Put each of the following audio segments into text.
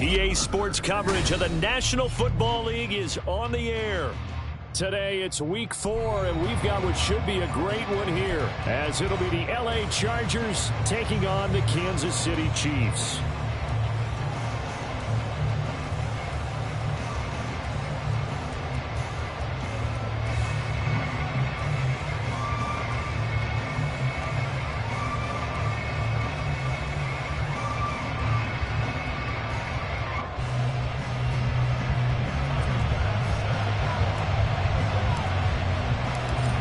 EA Sports coverage of the National Football League is on the air. Today it's week 4, and we've got what should be a great one here, as it'll be the LA Chargers taking on the Kansas City Chiefs.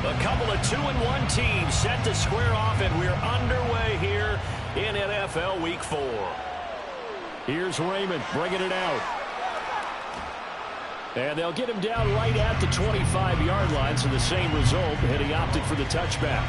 A couple of 2-1 teams set to square off, and we're underway here in NFL Week 4. Here's Raymond bringing it out. And they'll get him down right at the 25-yard line, so the same result, and he opted for the touchback.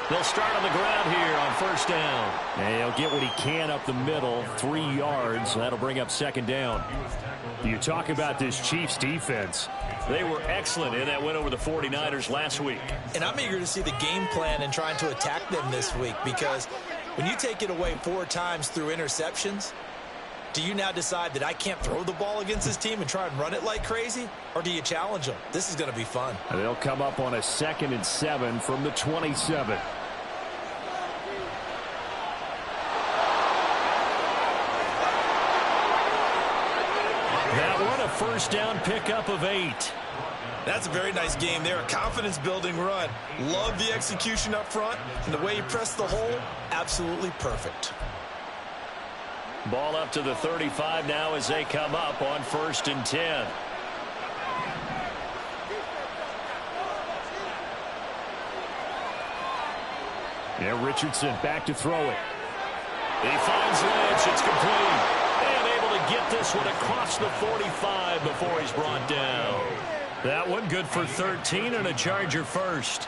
They'll start on the ground here on first down. And he'll get what he can up the middle, 3 yards. That'll bring up second down. You talk about this Chiefs defense. They were excellent in that win over the 49ers last week. And I'm eager to see the game plan and trying to attack them this week, because when you take it away 4 times through interceptions, do you now decide that I can't throw the ball against this team and try and run it like crazy? Or do you challenge them? This is going to be fun. And they'll come up on a 2nd and 7 from the 27. That one, a first down pickup of 8. That's a very nice game there. A confidence-building run. Love the execution up front. And the way he pressed the hole, absolutely perfect. Ball up to the 35 now as they come up on 1st and 10. Yeah, Richardson back to throw it. He finds Lynch. It's complete. And able to get this one across the 45 before he's brought down. That one good for 13 and a Charger first.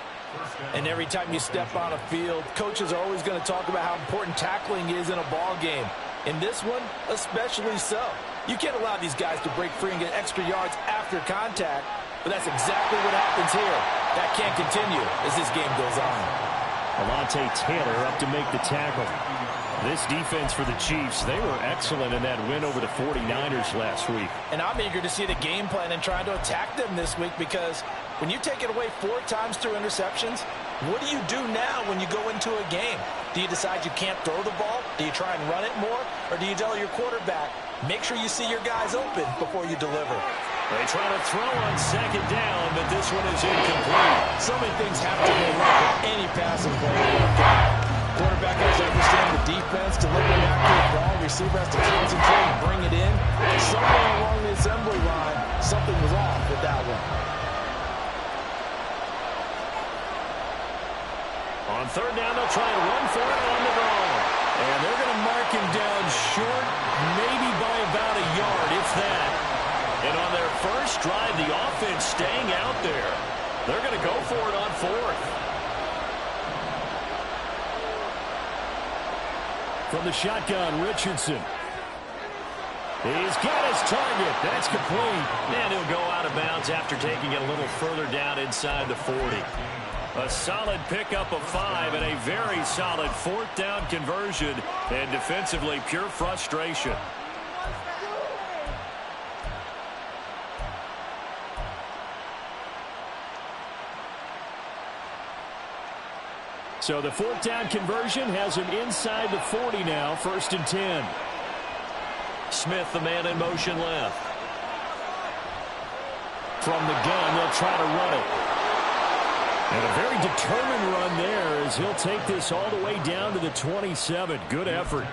And every time you step on a field, coaches are always going to talk about how important tackling is in a ball game. In this one, especially so. You can't allow these guys to break free and get extra yards after contact, but that's exactly what happens here. That can't continue as this game goes on. Alontae Taylor up to make the tackle. This defense for the Chiefs, they were excellent in that win over the 49ers last week. And I'm eager to see the game plan and trying to attack them this week, because when you take it away 4 times through interceptions, what do you do now when you go into a game? Do you decide you can't throw the ball? Do you try and run it more? Or do you tell your quarterback, make sure you see your guys open before you deliver? They try to throw on 2nd down, but this one is incomplete. So many things have to go right with any passing play. Quarterback has to understand the defense, delivering accurate ball. Receiver has to concentrate and bring it in. Somewhere along the assembly line, something was off with that one. On 3rd down, they'll try and run for it on the ball. And they're going to mark him down short, maybe by about a yard, if that. And on their first drive, the offense staying out there. They're going to go for it on 4th. From the shotgun, Richardson. He's got his target. That's complete. And he'll go out of bounds after taking it a little further down inside the 40. A solid pickup of 5 and a very solid 4th down conversion. And defensively, pure frustration. So the 4th down conversion has him inside the 40 now, 1st and 10. Smith, the man in motion left. From the gun, they'll try to run it. And a very determined run there as he'll take this all the way down to the 27. Good effort.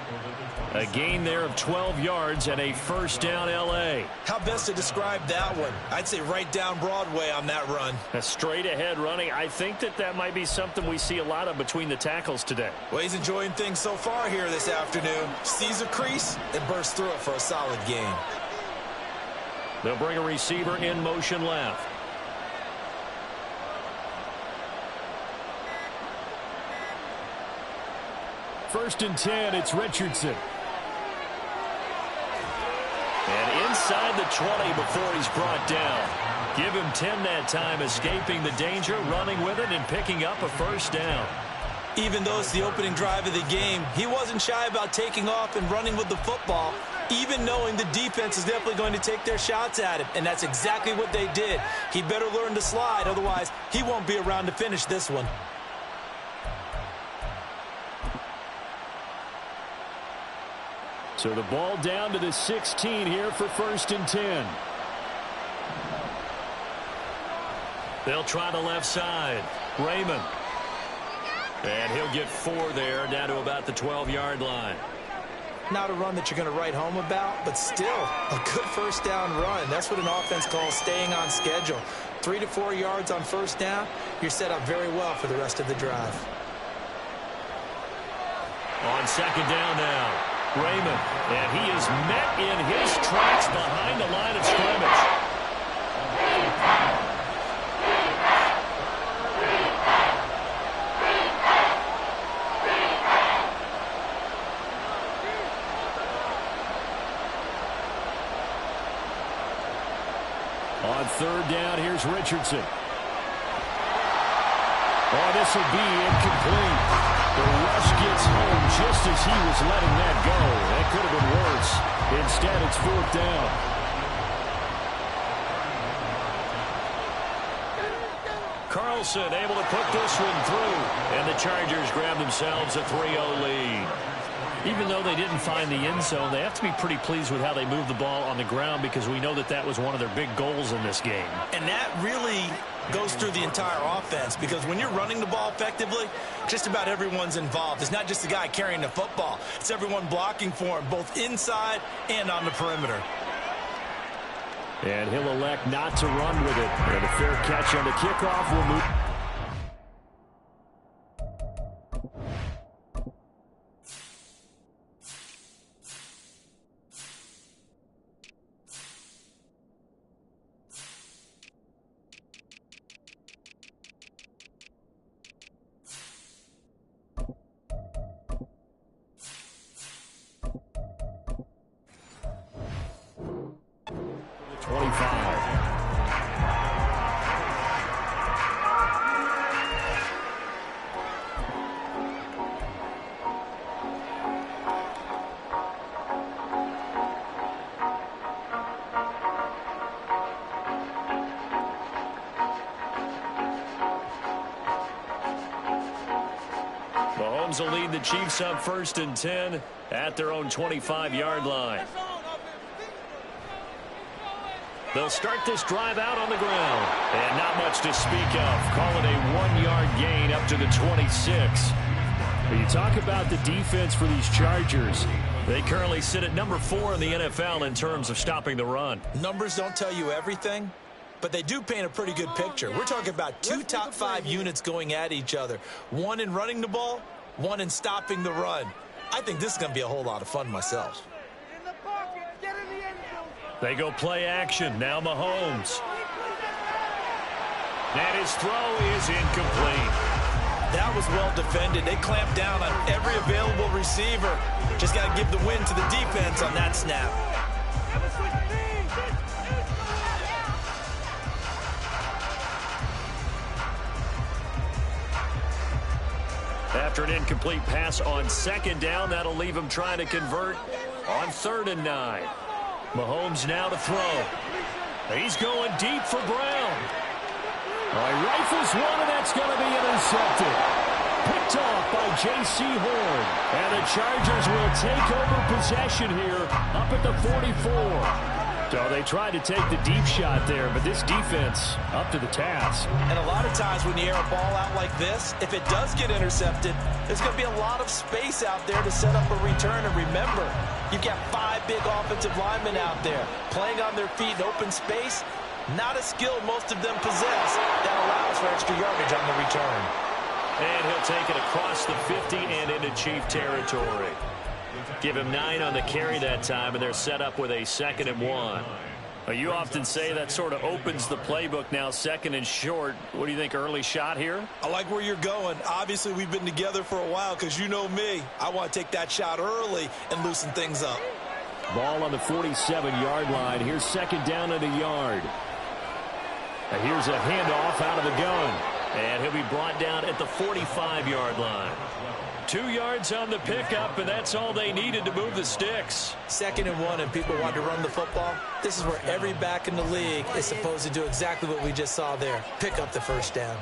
A gain there of 12 yards and a first down L.A. How best to describe that one? I'd say right down Broadway on that run. A straight ahead running. I think that might be something we see a lot of between the tackles today. Well, he's enjoying things so far here this afternoon. Sees a crease and bursts through it for a solid gain. They'll bring a receiver in motion left. First and 10, it's Richardson. And inside the 20 before he's brought down. Give him 10 that time, escaping the danger, running with it, and picking up a first down. Even though it's the opening drive of the game, he wasn't shy about taking off and running with the football, even knowing the defense is definitely going to take their shots at him. And that's exactly what they did. He better learn to slide, otherwise he won't be around to finish this one. So the ball down to the 16 here for first and 10. They'll try the left side. Raymond. And he'll get 4 there, down to about the 12-yard line. Not a run that you're going to write home about, but still a good first down run. That's what an offense calls staying on schedule. 3 to 4 yards on first down, you're set up very well for the rest of the drive. On second down now, Raymond. And he is met in his tracks behind the line of scrimmage. On third down, here's Richardson. Oh, this will be incomplete. The rush gets home just as he was letting that go. That could have been worse. Instead, it's fourth down. Carlson able to put this one through. And the Chargers grab themselves a 3-0 lead. Even though they didn't find the end zone, they have to be pretty pleased with how they moved the ball on the ground because we know that was one of their big goals in this game. And that really goes through the entire offense because when you're running the ball effectively, just about everyone's involved. It's not just the guy carrying the football. It's everyone blocking for him, both inside and on the perimeter. And he'll elect not to run with it. And a fair catch on the kickoff will move. Mahomes will lead the Chiefs up first and 10 at their own 25-yard line. They'll start this drive out on the ground. And not much to speak of. Call it a 1-yard gain up to the 26. When you talk about the defense for these Chargers, they currently sit at number 4 in the NFL in terms of stopping the run. Numbers don't tell you everything, but they do paint a pretty good picture. We're talking about 2 top 5 units going at each other. One in running the ball, one in stopping the run. I think this is going to be a whole lot of fun myself. They go play action. Now Mahomes. And his throw is incomplete. That was well defended. They clamped down on every available receiver. Just got to give the win to the defense on that snap. After an incomplete pass on second down, that'll leave him trying to convert on 3rd and 9. Mahomes now to throw. He's going deep for Brown. He rifles one, and that's going to be intercepted. Picked off by J.C. Horn. And the Chargers will take over possession here up at the 44. So they tried to take the deep shot there, but this defense up to the task. And a lot of times when you air a ball out like this, if it does get intercepted, there's going to be a lot of space out there to set up a return. And remember, you've got 5 big offensive linemen out there playing on their feet in open space. Not a skill most of them possess. That allows for extra yardage on the return. And he'll take it across the 50 and into Chief territory. Give him 9 on the carry that time, and they're set up with a 2nd and 1. You often say that sort of opens the playbook now, 2nd and short. What do you think, early shot here? I like where you're going. Obviously, we've been together for a while because you know me. I want to take that shot early and loosen things up. Ball on the 47-yard line. Here's 2nd down and a yard. And here's a handoff out of the gun. And he'll be brought down at the 45-yard line. 2 yards on the pickup, and that's all they needed to move the sticks. 2nd and 1, and people want to run the football. This is where every back in the league is supposed to do exactly what we just saw there. Pick up the first down.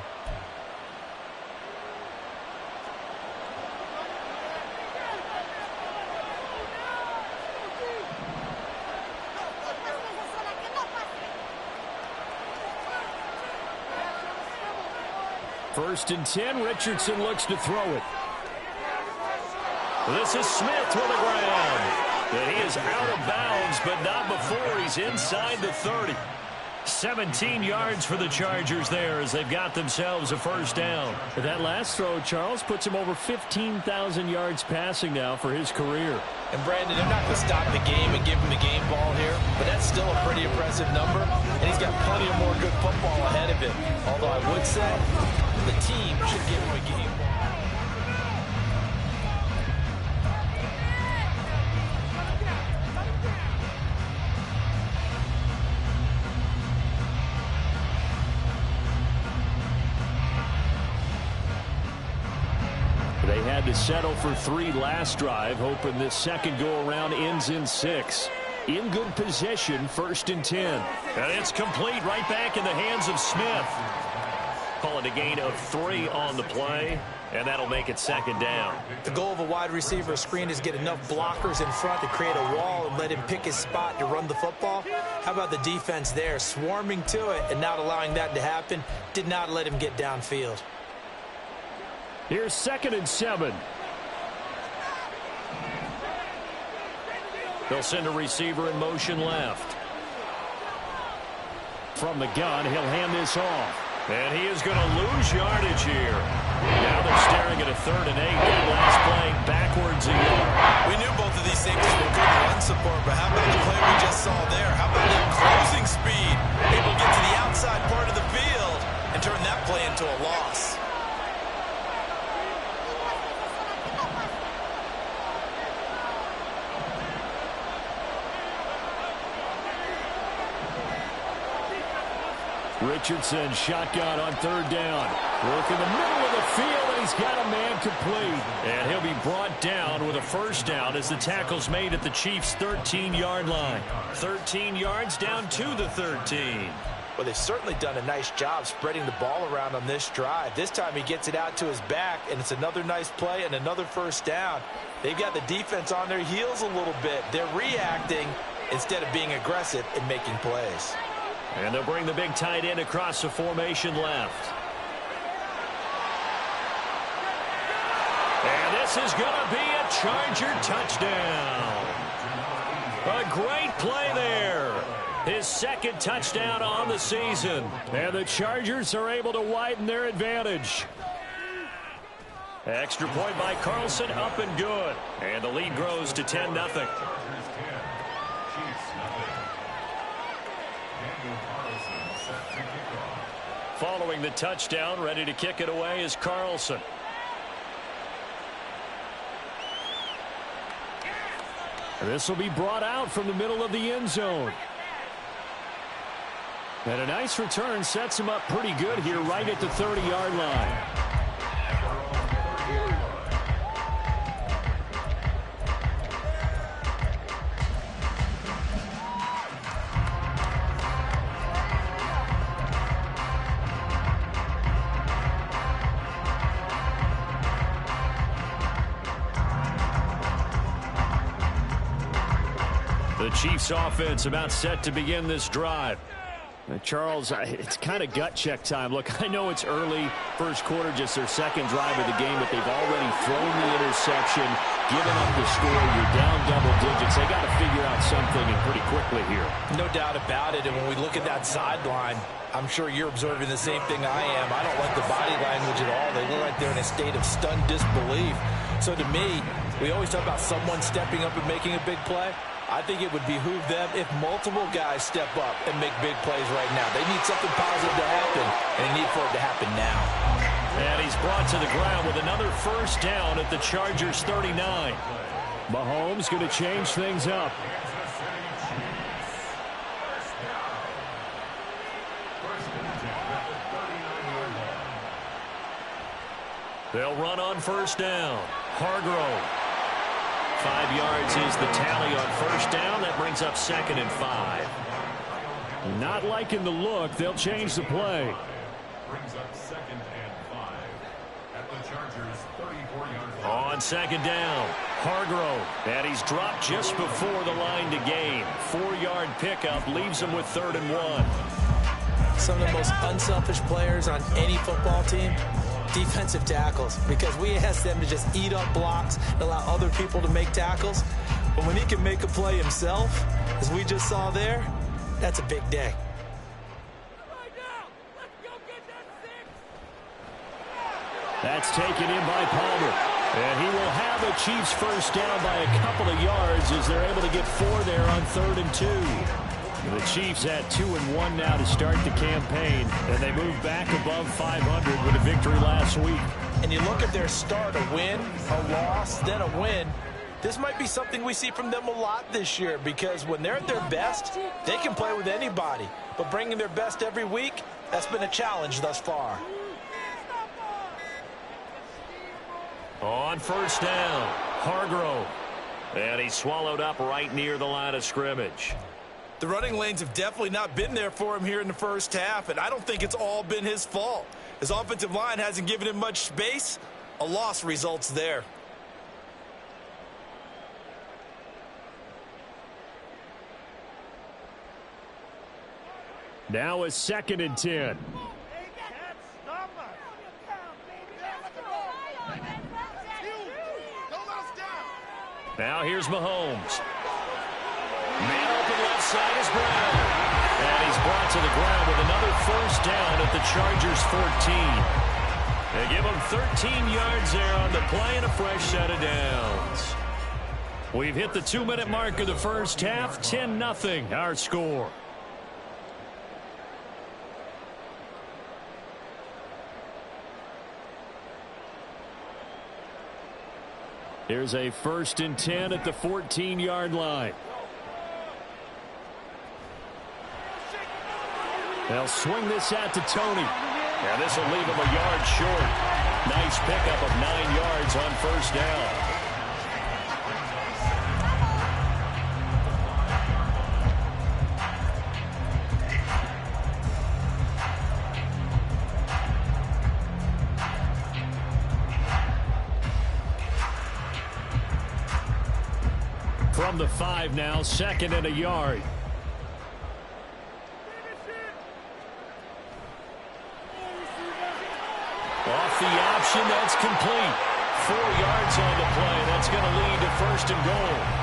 First and 10, Richardson looks to throw it. This is Smith with the ground. And he is out of bounds, but not before he's inside the 30. 17 yards for the Chargers there as they've got themselves a first down. That last throw, Charles, puts him over 15,000 yards passing now for his career. And, Brandon, they're not going to stop the game and give him the game ball here, but that's still a pretty impressive number, and he's got plenty of more good football ahead of him. Although I would say the team should give him a game ball. They had to settle for 3 last drive, hoping this second go-around ends in 6. In good possession, 1st and 10. And it's complete right back in the hands of Smith. Call it a gain of 3 on the play, and that'll make it 2nd down. The goal of a wide receiver screen is get enough blockers in front to create a wall and let him pick his spot to run the football. How about the defense there, swarming to it and not allowing that to happen? Did not let him get downfield. Here's 2nd and 7. They'll send a receiver in motion left. From the gun, he'll hand this off. And he is going to lose yardage here. Now they're staring at a 3rd and 8. That last play backwards a yard. We knew both of these safeties were good run support, but how about the play we just saw there? How about that closing speed? Able to get to the outside part of the field and turn that play into a loss. Richardson shotgun on 3rd down. Work in the middle of the field, and he's got a man complete. And he'll be brought down with a first down as the tackle's made at the Chiefs' 13-yard line. 13 yards down to the 13. Well, they've certainly done a nice job spreading the ball around on this drive. This time he gets it out to his back, and it's another nice play and another first down. They've got the defense on their heels a little bit. They're reacting instead of being aggressive and making plays. And they'll bring the big tight end across the formation left. And this is going to be a Charger touchdown. A great play there. His 2nd touchdown on the season. And the Chargers are able to widen their advantage. Extra point by Carlson, up and good. And the lead grows to 10-0. Following the touchdown, ready to kick it away is Carlson. This will be brought out from the middle of the end zone. And a nice return sets him up pretty good here right at the 30-yard line. The Chiefs offense about set to begin this drive. Charles, it's kind of gut check time. Look, I know it's early, first quarter, just their second drive of the game, but they've already thrown the interception, given up the score. You're down double digits. They got to figure out something, and pretty quickly here. No doubt about it, and when we look at that sideline, I'm sure you're observing the same thing I am. I don't like the body language at all. They look like they're in a state of stunned disbelief. So to me, we always talk about someone stepping up and making a big play. I think it would behoove them if multiple guys step up and make big plays right now. They need something positive to happen, and they need for it to happen now. And he's brought to the ground with another first down at the Chargers 39. Mahomes going to change things up. They'll run on first down. Hargrove. 5 yards is the tally on first down. That brings up 2nd and 5. Not liking the look. They'll change the play. Brings up 2nd and 5 at the Chargers 34-yard line. On 2nd down, Hargrove. And he's dropped just before the line to gain. 4-yard pickup leaves him with 3rd and 1. Some of the most unselfish players on any football team, defensive tackles, because we ask them to just eat up blocks and allow other people to make tackles. But when he can make a play himself, as we just saw there, that's a big day. That's taken in by Palmer. And he will have a Chiefs first down by a couple of yards as they're able to get 4 there on 3rd and 2. The Chiefs at 2-1 now to start the campaign, and they move back above 500 with a victory last week. And you look at their start, a win, a loss, then a win. This might be something we see from them a lot this year, because when they're at their best, they can play with anybody. But bringing their best every week, that's been a challenge thus far. On first down, Hargrove. And he's swallowed up right near the line of scrimmage. The running lanes have definitely not been there for him here in the first half, and I don't think it's all been his fault. His offensive line hasn't given him much space. A loss results there. Now a 2nd and 10. Now here's Mahomes. Man open left side is Brown. And he's brought to the ground with another first down at the Chargers 14. They give him 13 yards there on the play and a fresh set of downs. We've hit the 2-minute mark of the first half. 10-0 our score. Here's a 1st and 10 at the 14-yard line. They'll swing this out to Tony. And this will leave him a yard short. Nice pickup of 9 yards on first down. From the 5 now, 2nd and a yard. Off the option, that's complete. 4 yards on the play. That's going to lead to 1st and goal.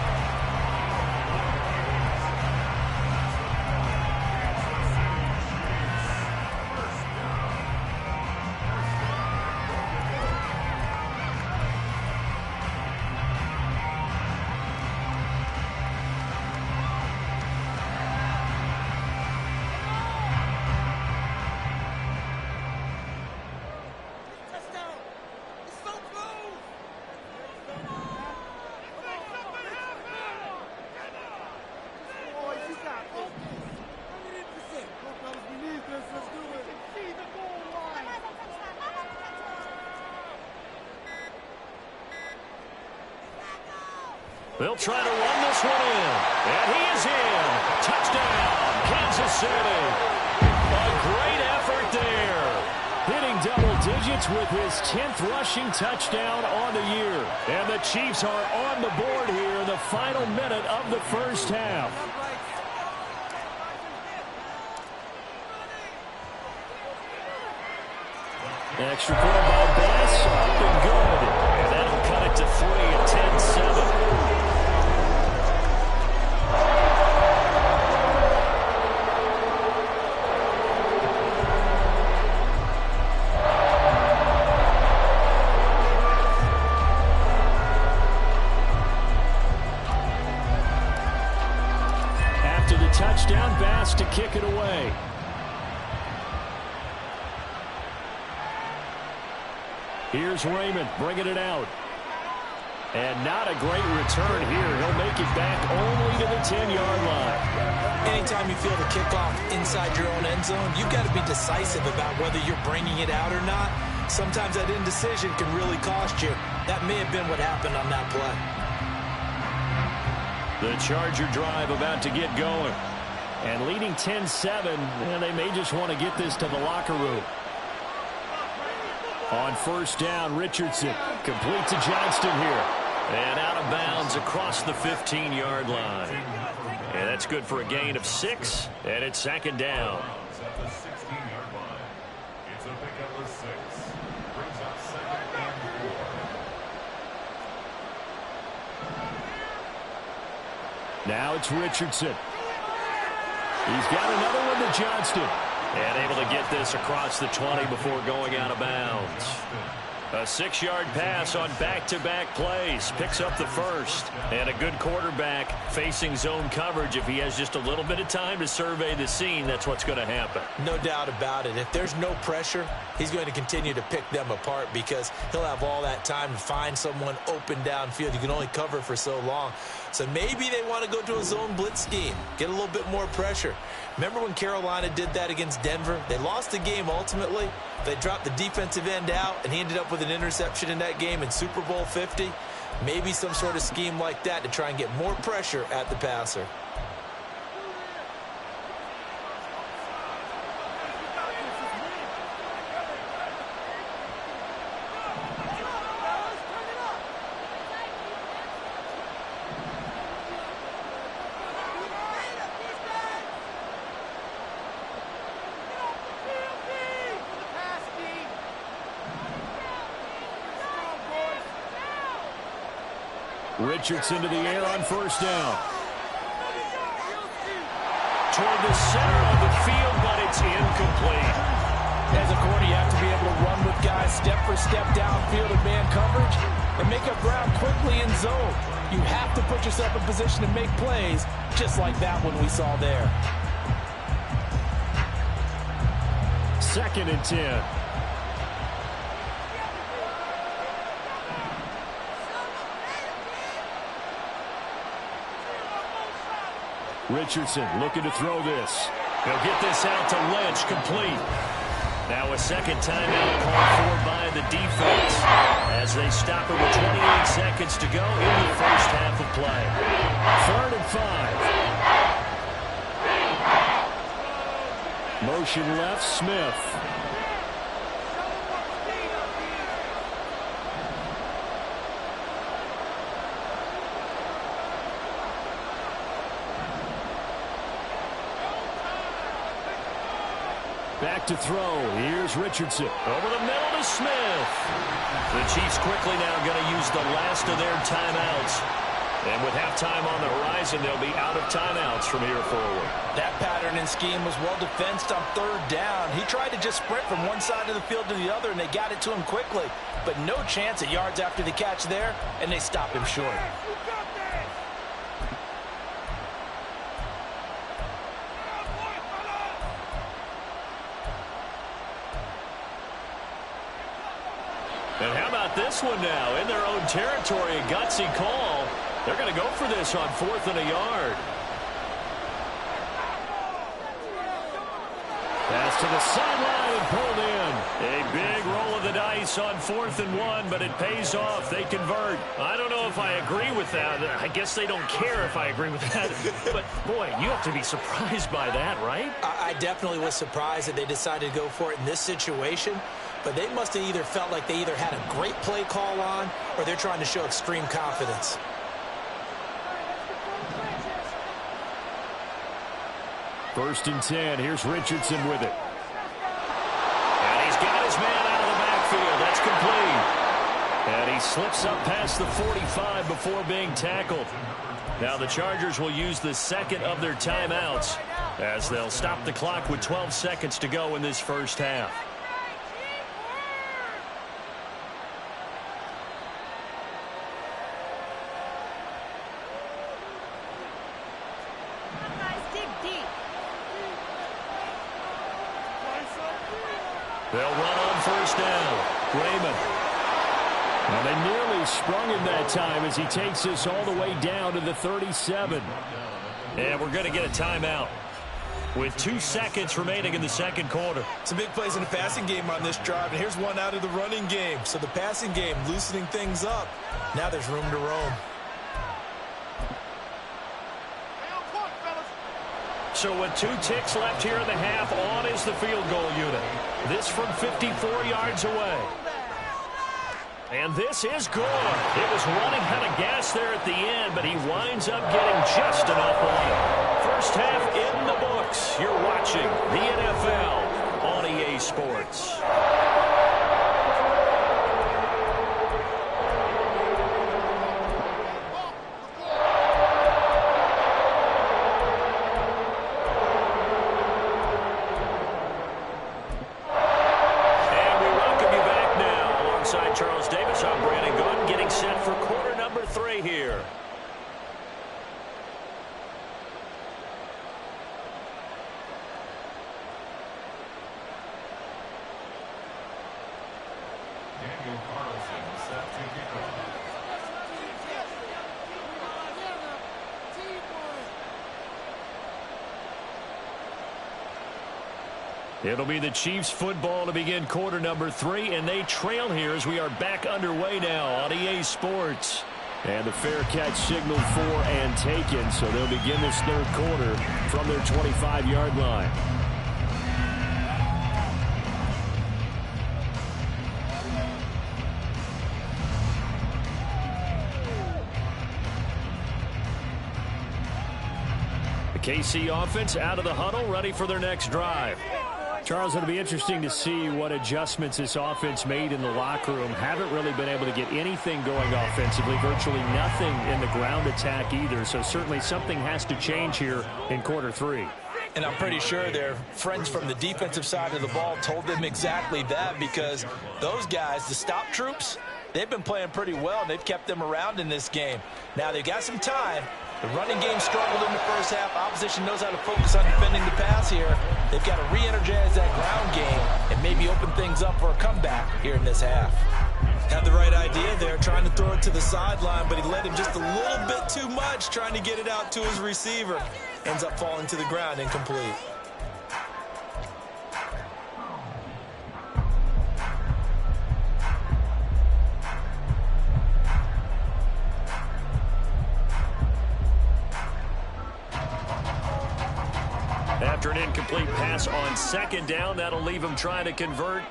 They'll try to run this one in. And he is in. Touchdown, Kansas City. A great effort there. Hitting double digits with his 10th rushing touchdown on the year. And the Chiefs are on the board here in the final minute of the first half. Extra point by Bass, up and good. And that'll cut it to 3 at 10-7. After the touchdown, Bass to kick it away. Here's Raymond bringing it out. And not a great return here. He'll make it back only to the 10-yard line. Anytime you feel the kickoff inside your own end zone, you've got to be decisive about whether you're bringing it out or not. Sometimes that indecision can really cost you. That may have been what happened on that play. The Charger drive about to get going. And leading 10-7, and they may just want to get this to the locker room. On first down, Richardson complete to Johnston here. And out of bounds across the 15-yard line. And that's good for a gain of 6, and it's second down. At the 16-yard line. It's a pickup of 6. Brings up 2nd and 4. Now it's Richardson. He's got another one to Johnston. And able to get this across the 20 before going out of bounds. A 6-yard pass on back-to-back plays. Picks up the first. And a good quarterback facing zone coverage. If he has just a little bit of time to survey the scene, that's what's going to happen. No doubt about it. If there's no pressure, he's going to continue to pick them apart because he'll have all that time to find someone open downfield. You can only cover for so long. So maybe they want to go to a zone blitz scheme, get a little bit more pressure. Remember when Carolina did that against Denver? They lost the game ultimately. They dropped the defensive end out, and he ended up with an interception in that game in Super Bowl 50. Maybe some sort of scheme like that to try and get more pressure at the passer. Richardson to the air on first down. Toward the center of the field, but it's incomplete. As a corner, you have to be able to run with guys step for step downfield in man coverage and make up ground quickly in zone. You have to put yourself in position to make plays, just like that one we saw there. 2nd and 10. Richardson looking to throw this. He'll get this out to Lynch, complete. Now a second timeout called for by the defense as they stop it with 28 seconds to go in the first half of play. 3rd and 5. Motion left, Smith. Back to throw. Here's Richardson. Over the middle to Smith. The Chiefs quickly now going to use the last of their timeouts. And with halftime on the horizon, they'll be out of timeouts from here forward. That pattern and scheme was well defensed on 3rd down. He tried to just sprint from one side of the field to the other, and they got it to him quickly. But no chance at yards after the catch there, and they stopped him short. And how about this one now? In their own territory, a gutsy call. They're going to go for this on 4th and a yard. Pass to the sideline and pulled in. A big roll of the dice on 4th and 1, but it pays off. They convert. I don't know if I agree with that. I guess they don't care if I agree with that. But, boy, you have to be surprised by that, right? I definitely was surprised that they decided to go for it in this situation. But they must have either felt like they either had a great play call on or they're trying to show extreme confidence. First and 10. Here's Richardson with it. And he's got his man out of the backfield. That's complete. And he slips up past the 45 before being tackled. Now the Chargers will use the second of their timeouts as they'll stop the clock with 12 seconds to go in this first half. They'll run on first down. Raymond. Well, they nearly sprung him that time as he takes this all the way down to the 37. And we're going to get a timeout with 2 seconds remaining in the second quarter. Some big plays in the passing game on this drive, and here's one out of the running game. So the passing game loosening things up. Now there's room to roam. So with 2 ticks left here in the half, on is the field goal unit. This from 54 yards away. And this is good. It was running out of gas there at the end, but he winds up getting just enough on it. First half in the books. You're watching the NFL on EA Sports. Here. Daniel Carlson set to kick off. It'll be the Chiefs football to begin quarter number 3, and they trail here as we are back underway now on EA Sports. And the fair catch signaled for and taken, so they'll begin this third quarter from their 25-yard line. The KC offense out of the huddle, ready for their next drive. Charles, it'll be interesting to see what adjustments this offense made in the locker room. Haven't really been able to get anything going offensively, virtually nothing in the ground attack either. So certainly something has to change here in quarter 3. And I'm pretty sure their friends from the defensive side of the ball told them exactly that, because those guys, the stop troops, they've been playing pretty well. They've kept them around in this game. Now they've got some time. The running game struggled in the first half. Opposition knows how to focus on defending the pass here. They've got to re-energize that ground game and maybe open things up for a comeback here in this half. Had the right idea there, trying to throw it to the sideline, but he led him just a little bit too much, trying to get it out to his receiver. Ends up falling to the ground, incomplete. After an incomplete pass on second down, that'll leave him trying to convert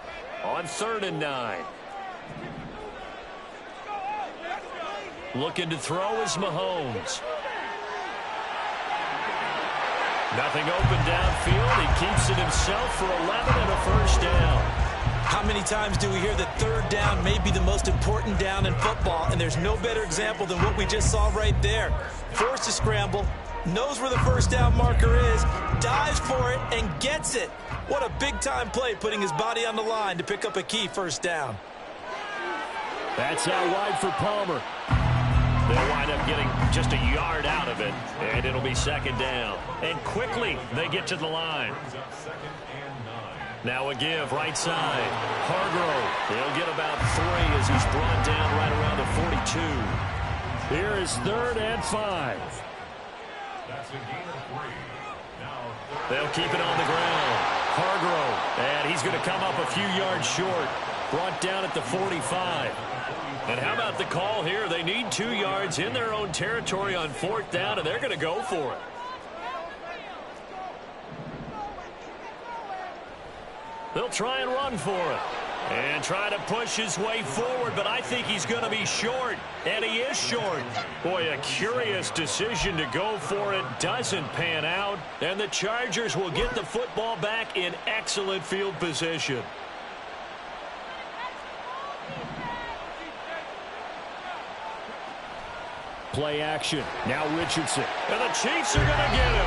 on 3rd and 9. Looking to throw is Mahomes. Nothing open downfield. He keeps it himself for 11 and a first down. How many times do we hear that third down may be the most important down in football, and there's no better example than what we just saw right there. Forced to scramble, knows where the first down marker is, dives for it, and gets it. What a big-time play, putting his body on the line to pick up a key first down. That's out wide for Palmer. They'll wind up getting just a yard out of it, and it'll be second down. And quickly, they get to the line. Now a give, right side. Hargrove, he'll get about 3 as he's brought down right around the 42. Here is 3rd and 5. That's a gain of 3. Now they'll keep it on the ground. Hargrove. And he's going to come up a few yards short. Brought down at the 45. And how about the call here? They need 2 yards in their own territory on 4th down, and they're going to go for it. They'll try and run for it. And try to push his way forward, but I think he's going to be short. And he is short. Boy, a curious decision to go for it. Doesn't pan out. And the Chargers will get the football back in excellent field position. Play action. Now Richardson. And the Chiefs are going to get him.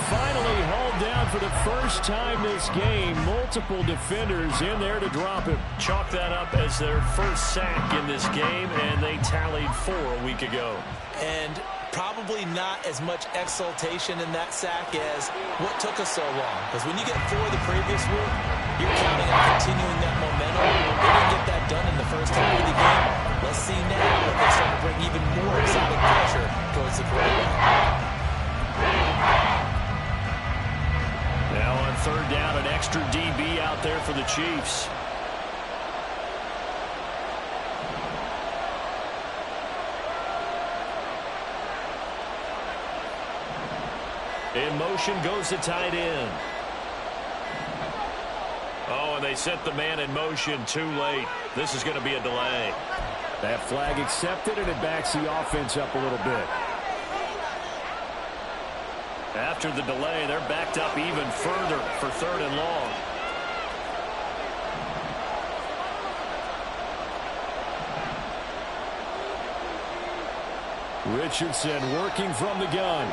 Finally hauled down for the first time this game. Multiple defenders in there to drop him. Chalk that up as their first sack in this game, and they tallied 4 a week ago. And probably not as much exultation in that sack as what took us so long. Because when you get 4 the previous week, you're counting on continuing that momentum. They didn't get that done in the first half of the game. Let's see now if they start to bring even more exotic pressure towards the quarterback. Now on 3rd down, an extra DB out there for the Chiefs. In motion goes the tight end. Oh, and they set the man in motion too late. This is going to be a delay. That flag accepted, and it backs the offense up a little bit. After the delay, they're backed up even further for 3rd and long. Richardson working from the gun.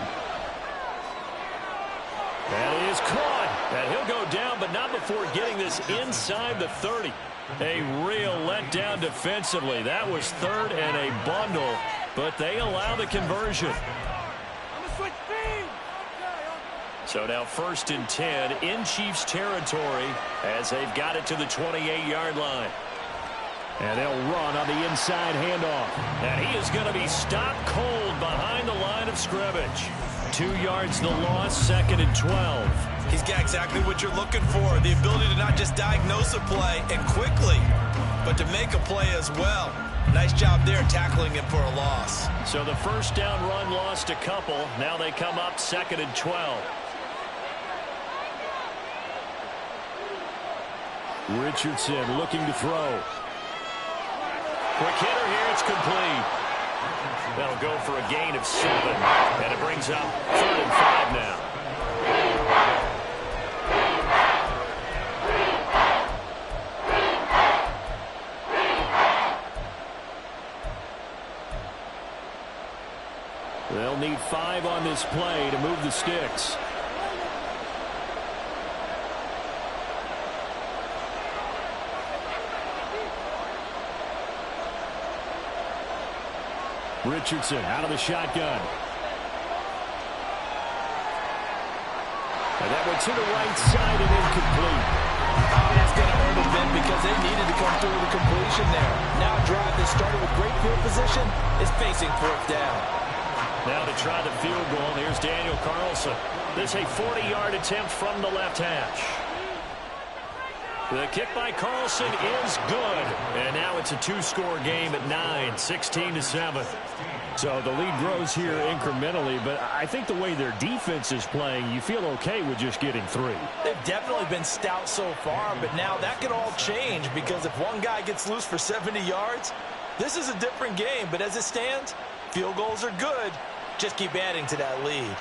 That is caught. And he'll go down, but not before getting this inside the 30. A real letdown defensively. That was 3rd and a bundle, but they allow the conversion. So now 1st and 10 in Chiefs territory as they've got it to the 28-yard line. And they'll run on the inside handoff. And he is going to be stopped cold behind the line of scrimmage. 2 yards the loss, 2nd and 12. He's got exactly what you're looking for, the ability to not just diagnose a play and quickly, but to make a play as well. Nice job there tackling him for a loss. So the 1st down run lost a couple. Now they come up 2nd and 12. Richardson looking to throw. Quick hitter here, it's complete. That'll go for a gain of 7, and it brings up 3rd and 5 now. They'll need 5 on this play to move the sticks. Richardson out of the shotgun. And that went to the right side and incomplete. Oh, that's going to hurt a bit because they needed to come through with a completion there. Now a drive that started with great field position is facing 4th down. Now to try the field goal, here's Daniel Carlson. This is a 40-yard attempt from the left hash. The kick by Carlson is good. And now it's a 2-score game at 9, 16-7. So the lead grows here incrementally, but I think the way their defense is playing, you feel okay with just getting 3. They've definitely been stout so far, but now that could all change because if one guy gets loose for 70 yards, this is a different game. But as it stands, field goals are good. Just keep adding to that lead.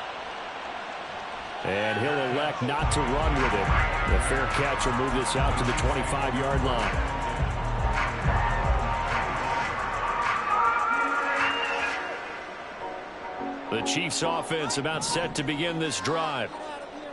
And he'll elect not to run with it. The fair catch will move this out to the 25-yard line. The Chiefs offense about set to begin this drive.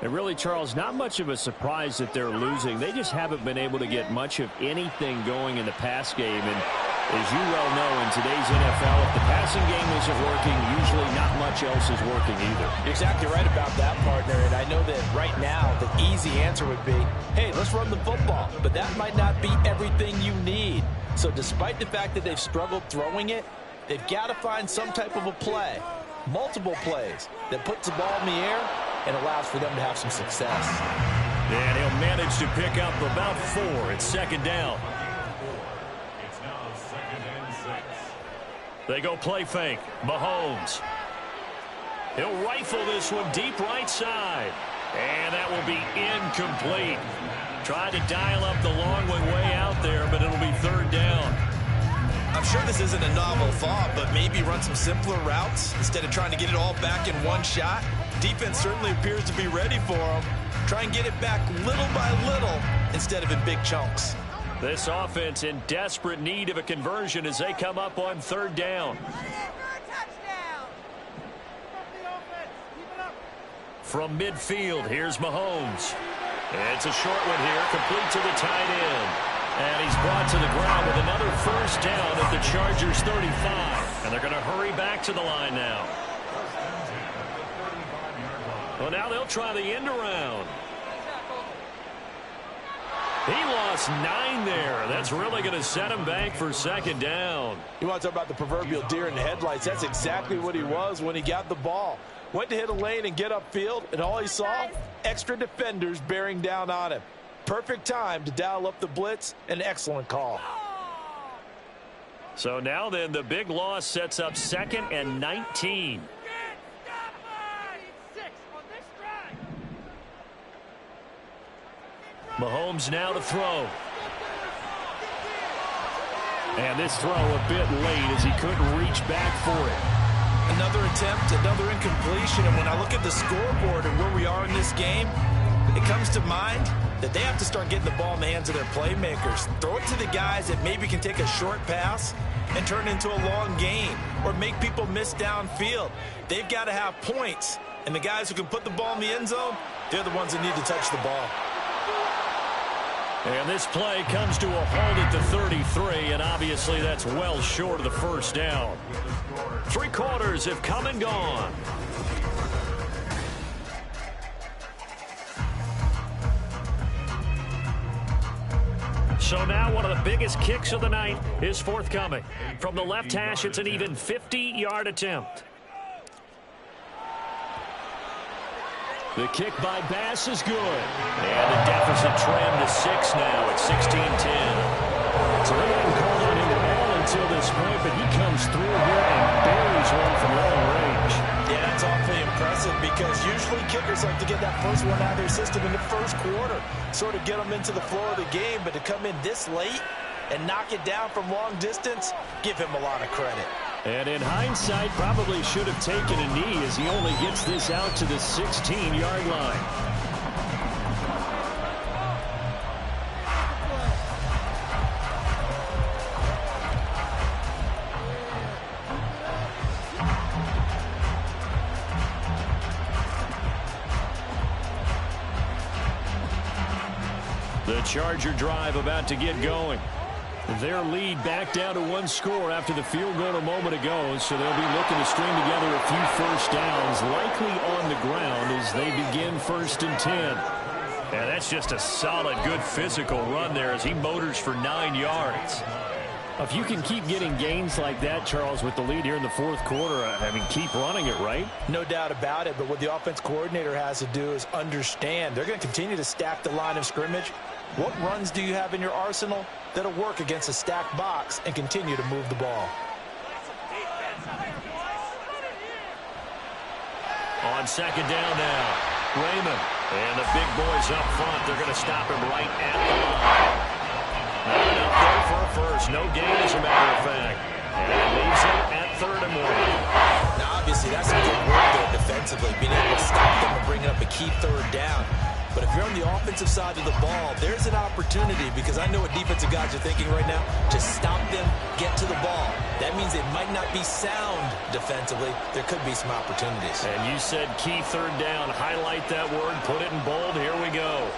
And really, Charles, not much of a surprise that they're losing. They just haven't been able to get much of anything going in the pass game. And as you well know, in today's NFL, if the passing game isn't working, usually not much else is working either. You're exactly right about that, partner. And I know that right now the easy answer would be, hey, let's run the football. But that might not be everything you need. So despite the fact that they've struggled throwing it, they've got to find some type of a play, multiple plays, that puts the ball in the air and allows for them to have some success. And he'll manage to pick up about 4 at second down. It's now 2nd and 6. They go play fake. Mahomes. He'll rifle this one deep right side. And that will be incomplete. Tried to dial up the long one way out there, but it'll be 3rd down. I'm sure this isn't a novel thought, but maybe run some simpler routes instead of trying to get it all back in one shot. Defense certainly appears to be ready for them. Try and get it back little by little instead of in big chunks. This offense in desperate need of a conversion as they come up on 3rd down. From midfield, here's Mahomes. It's a short one here, complete to the tight end. And he's brought to the ground with another 1st down at the Chargers' 35. And they're going to hurry back to the line now. Well, now they'll try the end around. He lost 9 there. That's really going to set him back for 2nd down. You want to talk about the proverbial deer in the headlights? That's exactly what he was when he got the ball. Went to hit a lane and get upfield, and all he saw, extra defenders bearing down on him. Perfect time to dial up the blitz. An excellent call. So now then, the big loss sets up 2nd and 19. Mahomes now to throw. And this throw a bit late as he couldn't reach back for it. Another attempt, another incompletion, and when I look at the scoreboard and where we are in this game, it comes to mind that they have to start getting the ball in the hands of their playmakers. Throw it to the guys that maybe can take a short pass and turn it into a long gain or make people miss downfield. They've got to have points, and the guys who can put the ball in the end zone, they're the ones that need to touch the ball. And this play comes to a halt at the 33, and obviously that's well short of the 1st down. 3 quarters have come and gone. So now one of the biggest kicks of the night is forthcoming. From the left hash, it's an even 50-yard attempt. The kick by Bass is good. And the deficit trimmed to 6 now at 16-10. So they haven't called on him at all until this point, but he comes through here and buries one from long range. Yeah, that's awfully impressive because usually kickers like to get that first one out of their system in the first quarter, sort of get them into the flow of the game, but to come in this late and knock it down from long distance, give him a lot of credit. And in hindsight, probably should have taken a knee as he only gets this out to the 16-yard line. The Charger drive about to get going. Their lead back down to 1 score after the field goal a moment ago, so they'll be looking to string together a few 1st downs, likely on the ground as they begin 1st and 10. And that's just a solid, good physical run there as he motors for 9 yards. If you can keep getting gains like that, Charles, with the lead here in the 4th quarter, I mean, keep running it, right? No doubt about it, but what the offense coordinator has to do is understand they're going to continue to stack the line of scrimmage. What runs do you have in your arsenal that'll work against a stacked box and continue to move the ball? On 2nd down now, Raymond. And the big boys up front, they're going to stop him right at the line. Not enough there for a first. No gain, as a matter of fact. And it leaves him at 3rd and 1. Now, obviously, that's some good work there defensively, being able to stop them and bring up a key 3rd down. But if you're on the offensive side of the ball, there's an opportunity because I know what defensive guys are thinking right now. To stop them, get to the ball. That means they might not be sound defensively. There could be some opportunities. And you said key 3rd down. Highlight that word. Put it in bold. Here we go.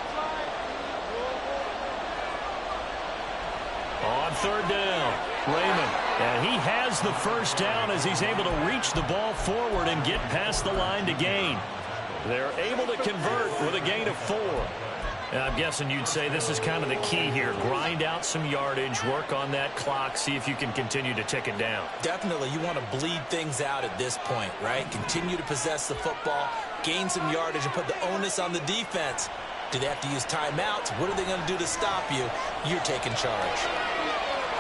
On 3rd down, Raymond. And he has the 1st down as he's able to reach the ball forward and get past the line to gain. They're able to convert with a gain of 4. And I'm guessing you'd say this is kind of the key here. Grind out some yardage, work on that clock, see if you can continue to tick it down. Definitely, you want to bleed things out at this point, right? Continue to possess the football, gain some yardage, and put the onus on the defense Do they have to use timeouts? What are they going to do to stop you? You're taking charge.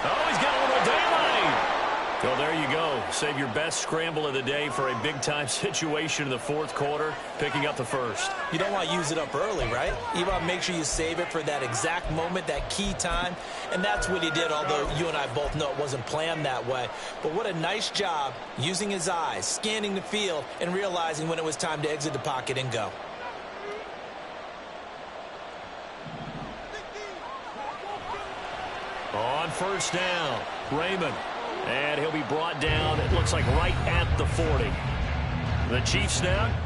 Oh, he's got a little daylight. Well, there you go. Save your best scramble of the day for a big-time situation in the fourth quarter, picking up the first. You don't want to use it up early, right? You want to make sure you save it for that exact moment, that key time. And that's what he did, although you and I both know it wasn't planned that way. But what a nice job using his eyes, scanning the field, and realizing when it was time to exit the pocket and go. On first down, Raymond. And he'll be brought down, it looks like right at the 40. The Chiefs now.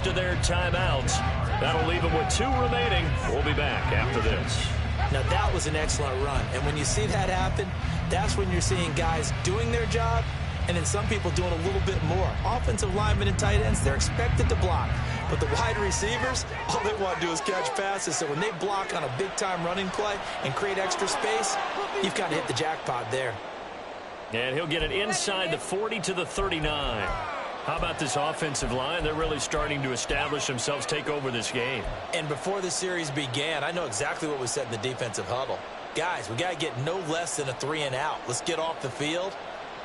To their timeouts. That'll leave them with 2 remaining. We'll be back after this. Now, that was an excellent run. And when you see that happen, that's when you're seeing guys doing their job and then some people doing a little bit more. Offensive linemen and tight ends, they're expected to block. But the wide receivers, all they want to do is catch passes. So when they block on a big-time running play and create extra space, you've got to hit the jackpot there. And he'll get it inside the 40 to the 39. How about this offensive line? They're really starting to establish themselves, take over this game. And before the series began, I know exactly what was said in the defensive huddle. Guys, we got to get no less than a 3-and-out. Let's get off the field.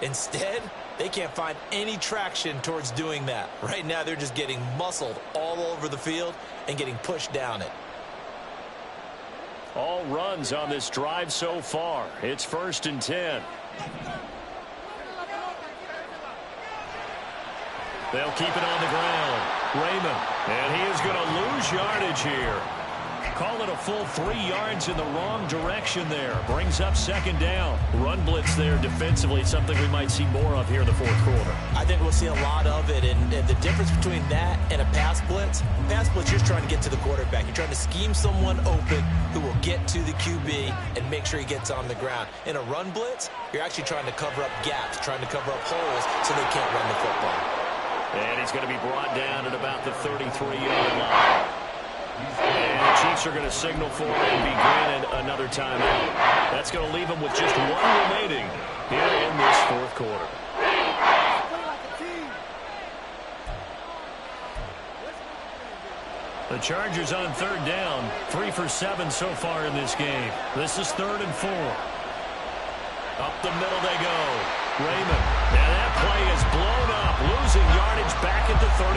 Instead, they can't find any traction towards doing that. Right now, they're just getting muscled all over the field and getting pushed down it. All runs on this drive so far. It's 1st and 10. They'll keep it on the ground. Raymond, and he is going to lose yardage here. Call it a full 3 yards in the wrong direction there. Brings up 2nd down. Run blitz there defensively, something we might see more of here in the fourth quarter. I think we'll see a lot of it, and the difference between that and a pass blitz, you're just trying to get to the quarterback. You're trying to scheme someone open who will get to the QB and make sure he gets on the ground. In a run blitz, you're actually trying to cover up gaps, trying to cover up holes so they can't run the football. And he's going to be brought down at about the 33-yard line. And the Chiefs are going to signal for it and be granted another timeout. That's going to leave them with just 1 remaining here in this fourth quarter. The Chargers on 3rd down, 3 for 7 so far in this game. This is 3rd and 4. Up the middle they go. Raymond. Now that play is blown up, losing yardage back at the 35.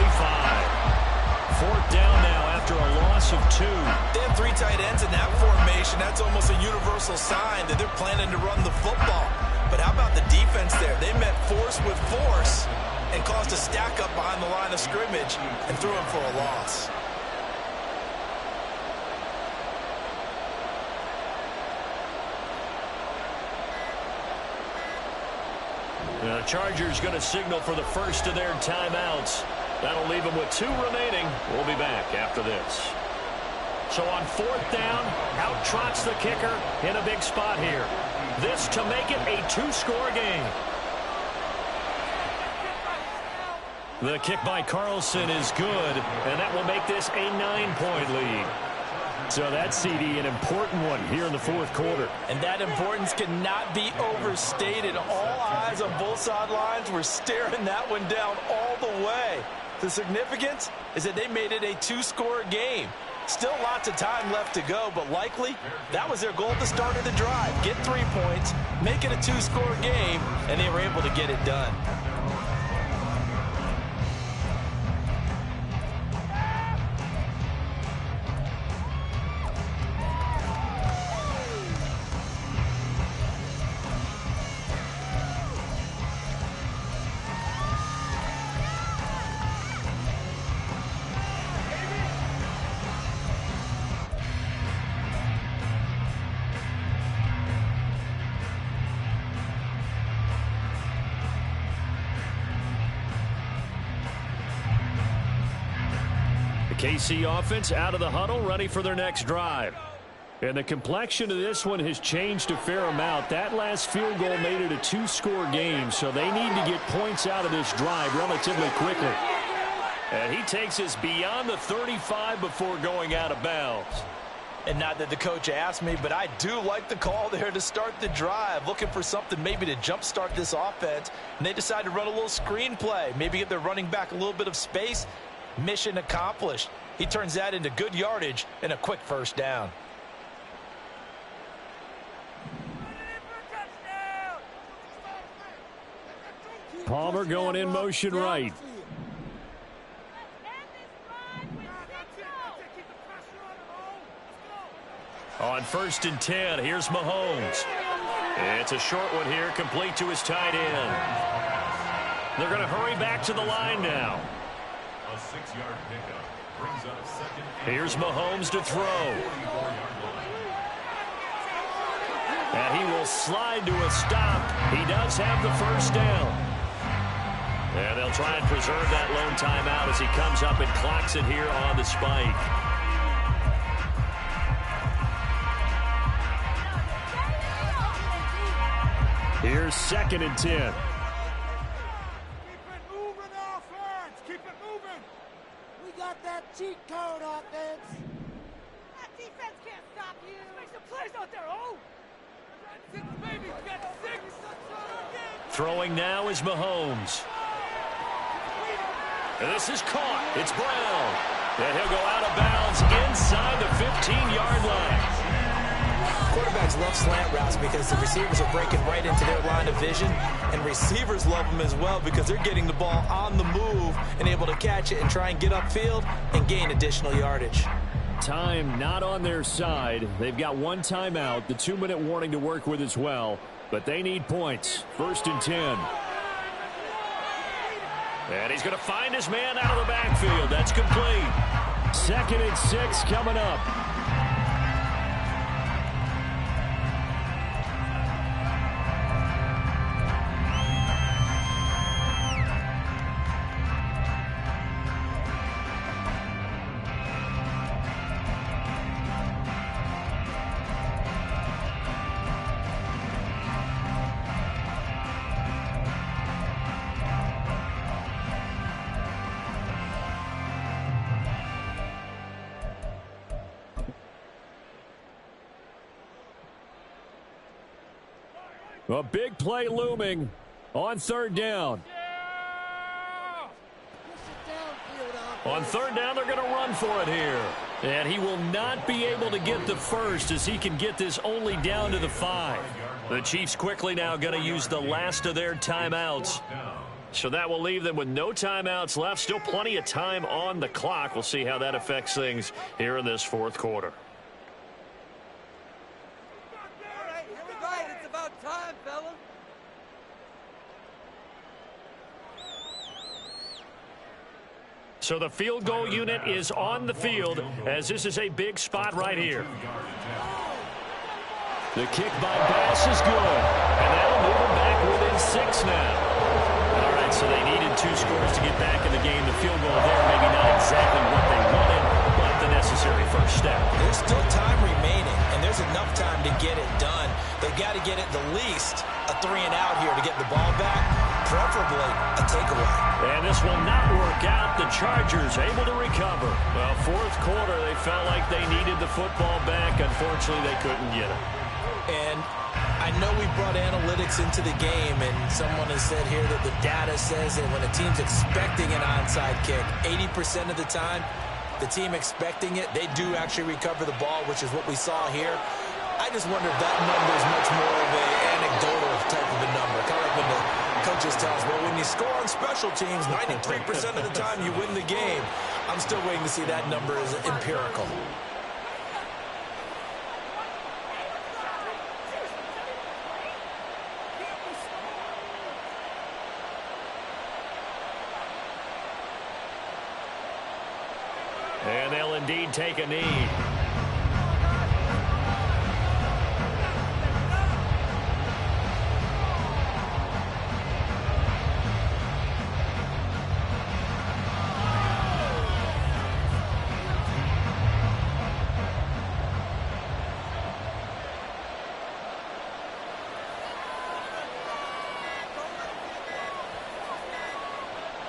4th down now after a loss of 2. They have 3 tight ends in that formation. That's almost a universal sign that they're planning to run the football. But how about the defense there? They met force with force and caused a stack up behind the line of scrimmage and threw him for a loss. The Chargers going to signal for the first of their timeouts. That'll leave them with 2 remaining. We'll be back after this. So on 4th down, out trots the kicker in a big spot here. This to make it a 2-score game. The kick by Carlson is good, and that will make this a 9-point lead. So that's, CD, an important one here in the fourth quarter. And that importance cannot be overstated. All eyes on both sidelines were staring that one down all the way. The significance is that they made it a 2-score game. Still lots of time left to go, but likely that was their goal at the start of the drive. Get 3 points, make it a 2-score game, and they were able to get it done. KC offense out of the huddle, ready for their next drive. And the complexion of this one has changed a fair amount. That last field goal made it a two-score game, so they need to get points out of this drive relatively quickly. And he takes us beyond the 35 before going out of bounds. And not that the coach asked me, but I do like the call there to start the drive. Looking for something maybe to jumpstart this offense. And they decide to run a little screen play. Maybe give their running back a little bit of space. Mission accomplished. He turns that into good yardage and a quick first down. Palmer going in motion right. On 1st and 10, here's Mahomes. It's a short one here, complete to his tight end. They're going to hurry back to the line now. A 6-yard pickup brings up second. Here's Mahomes to throw. And he will slide to a stop. He does have the first down. And they'll try and preserve that lone timeout as he comes up and clocks it here on the spike. Here's 2nd and 10. Keep it moving, offense. Keep it moving. We got that cheat code, offense. That defense can't stop you. Make some plays out there, oh. 6, baby. We got 6. Throwing now is Mahomes. And this is caught. It's Brown. And he'll go out of bounds inside the 15-yard line. Quarterbacks love slant routes because the receivers are breaking right into their line of vision, and receivers love them as well because they're getting the ball on the move and able to catch it and try and get upfield and gain additional yardage. Time not on their side. They've got one timeout, the 2-minute warning to work with as well, but they need points. 1st and 10. And he's going to find his man out of the backfield. That's complete. 2nd and 6 coming up. A big play looming on 3rd down. On 3rd down, they're going to run for it here. And he will not be able to get the first as he can get this only down to the 5. The Chiefs quickly now going to use the last of their timeouts. So that will leave them with no timeouts left. Still plenty of time on the clock. We'll see how that affects things here in this 4th quarter. So the field goal unit is on the field as this is a big spot right here. The kick by Bass is good. And that'll move them back within 6 now. All right, so they needed 2 scores to get back in the game. The field goal there, maybe not exactly what they wanted, but the necessary first step. There's still time remaining, and there's enough time to get it done. They've got to get at the least a 3-and-out here to get the ball back, preferably a takeaway. And this will not work out. The Chargers able to recover. Well, 4th quarter, they felt like they needed the football back. Unfortunately, they couldn't get it. And I know we brought analytics into the game, and someone has said here that the data says that when a team's expecting an onside kick, 80% of the time, the team expecting it, they do actually recover the ball, which is what we saw here. I just wonder if that number is much more of an anecdotal type of a number. Kind of like when the coaches tell us, well, when you score on special teams, 93% of the time you win the game. I'm still waiting to see that number as empirical. And they'll indeed take a knee.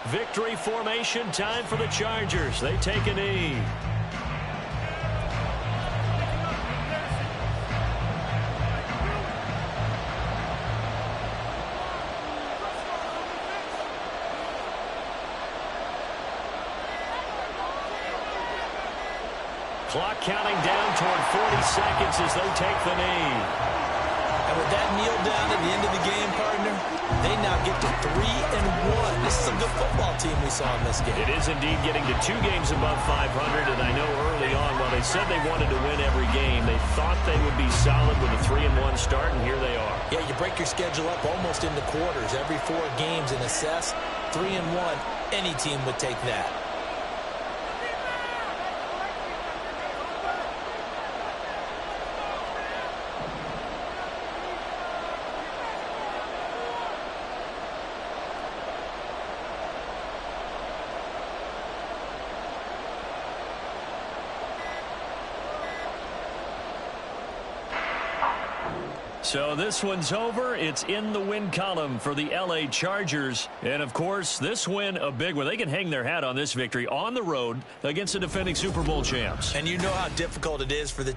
Victory formation, time for the Chargers. They take a knee. Clock counting down toward 40 seconds as they take the knee. And with that kneel down at the end of the game, partner, they now get to 3-1. This is a good football team we saw in this game. It is indeed getting to 2 games above 500, and I know early on, while they said they wanted to win every game, they thought they would be solid with a 3-1 start, and here they are. Yeah, you break your schedule up almost into quarters, every 4 games, and assess 3-1. Any team would take that. So this one's over. It's in the win column for the L.A. Chargers. And, of course, this win, a big one. They can hang their hat on this victory on the road against the defending Super Bowl champs. And you know how difficult it is for the